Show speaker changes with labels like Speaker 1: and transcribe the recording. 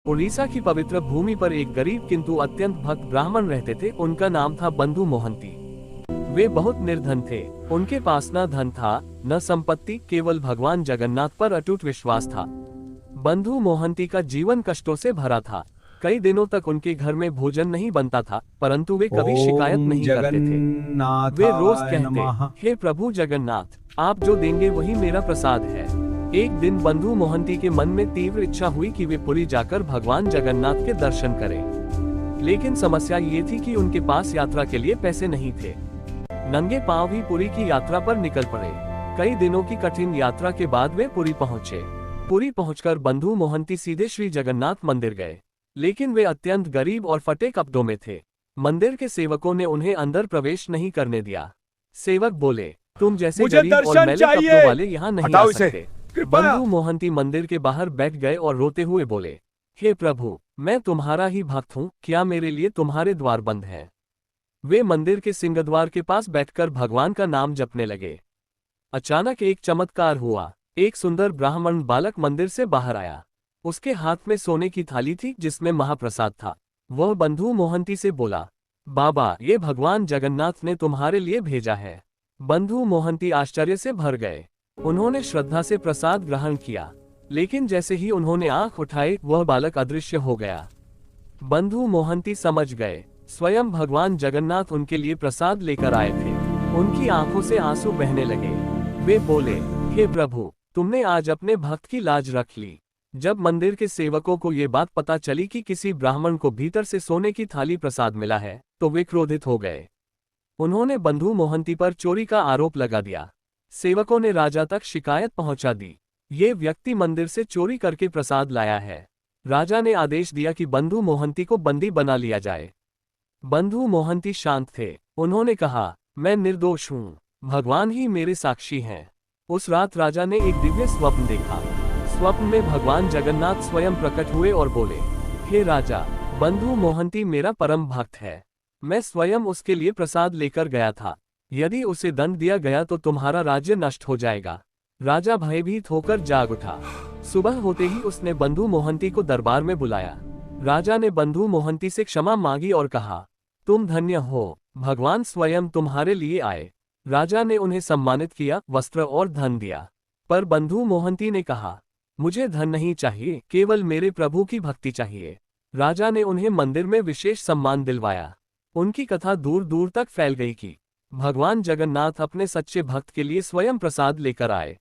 Speaker 1: उड़ीसा की पवित्र भूमि पर एक गरीब किंतु अत्यंत भक्त ब्राह्मण रहते थे। उनका नाम था बंधु मोहंती। वे बहुत निर्धन थे। उनके पास न धन था न संपत्ति, केवल भगवान जगन्नाथ पर अटूट विश्वास था। बंधु मोहंती का जीवन कष्टों से भरा था। कई दिनों तक उनके घर में भोजन नहीं बनता था, परंतु वे कभी शिकायत
Speaker 2: ओम
Speaker 1: नहीं करते थे। वे रोज
Speaker 2: जगन्नाथाय
Speaker 1: कहते,
Speaker 2: नमः।
Speaker 1: हे प्रभु जगन्नाथ, आप जो देंगे वही मेरा प्रसाद है। एक दिन बंधु मोहंती के मन में तीव्र इच्छा हुई कि वे पुरी जाकर भगवान जगन्नाथ के दर्शन करें। लेकिन समस्या ये थी कि उनके पास यात्रा के लिए पैसे नहीं थे। नंगे पांव ही पुरी की यात्रा पर निकल पड़े। कई दिनों की कठिन यात्रा के बाद वे पुरी पहुंचे। पुरी पहुंचकर बंधु मोहंती सीधे श्री जगन्नाथ मंदिर गए, लेकिन वे अत्यंत गरीब और फटे कपड़ों में थे। मंदिर के सेवकों ने उन्हें अंदर प्रवेश नहीं करने दिया। सेवक बोले, तुम जैसे
Speaker 2: मुझे
Speaker 1: गरीब और
Speaker 2: दर्शन
Speaker 1: मैले
Speaker 2: चाहिए।
Speaker 1: कपड़ों वाले यहाँ नहीं आ
Speaker 2: हटाओ इसे।
Speaker 1: सकते।
Speaker 2: कृपया।
Speaker 1: बंधु मोहंती मंदिर के बाहर बैठ गए और रोते हुए बोले, हे प्रभु, मैं तुम्हारा ही भक्त हूँ, क्या मेरे लिए तुम्हारे द्वार बंद हैं? वे मंदिर के सिंहद्वार के पास बैठकर भगवान का नाम जपने लगे। अचानक एक चमत्कार हुआ। एक सुंदर ब्राह्मण बालक मंदिर से बाहर आया। उसके हाथ में सोने की थाली थी जिसमें महाप्रसाद था। वह बंधु मोहंती से बोला, बाबा, ये भगवान जगन्नाथ ने तुम्हारे लिए भेजा है। बंधु मोहंती आश्चर्य से भर गए। उन्होंने श्रद्धा से प्रसाद ग्रहण किया, लेकिन जैसे ही उन्होंने आंख उठाई वह बालक अदृश्य हो गया। बंधु मोहंती समझ गए, स्वयं भगवान जगन्नाथ उनके लिए प्रसाद लेकर आए थे। उनकी आंखों से आंसू बहने लगे। वे बोले, हे प्रभु, तुमने आज अपने भक्त की लाज रख ली। जब मंदिर के सेवकों को ये बात पता चली कि किसी ब्राह्मण को भीतर से सोने की थाली प्रसाद मिला है, तो वे क्रोधित हो गए। उन्होंने बंधु मोहंती पर चोरी का आरोप लगा दिया। सेवकों ने राजा तक शिकायत पहुंचा दी। ये व्यक्ति मंदिर से चोरी करके प्रसाद लाया है। राजा ने आदेश दिया कि बंधु मोहंती को बंदी बना लिया जाए। बंधु मोहंती शांत थे। उन्होंने कहा, मैं निर्दोष हूँ, भगवान ही मेरे साक्षी हैं। उस रात राजा ने एक दिव्य स्वप्न देखा। स्वप्न में भगवान जगन्नाथ स्वयं प्रकट हुए और बोले, हे राजा, बंधु मोहंती मेरा परम भक्त है। मैं स्वयं उसके लिए प्रसाद लेकर गया था। यदि उसे दंड दिया गया तो तुम्हारा राज्य नष्ट हो जाएगा। राजा भयभीत होकर जाग उठा। सुबह होते ही उसने बंधु मोहंती को दरबार में बुलाया। राजा ने बंधु मोहंती से क्षमा मांगी और कहा, तुम धन्य हो, भगवान स्वयं तुम्हारे लिए आए। राजा ने उन्हें सम्मानित किया, वस्त्र और धन दिया। पर बंधु मोहंती ने कहा, मुझे धन नहीं चाहिए, केवल मेरे प्रभु की भक्ति चाहिए। राजा ने उन्हें मंदिर में विशेष सम्मान दिलवाया। उनकी कथा दूर दूर तक फैल गई कि भगवान जगन्नाथ अपने सच्चे भक्त के लिए स्वयं प्रसाद लेकर आए।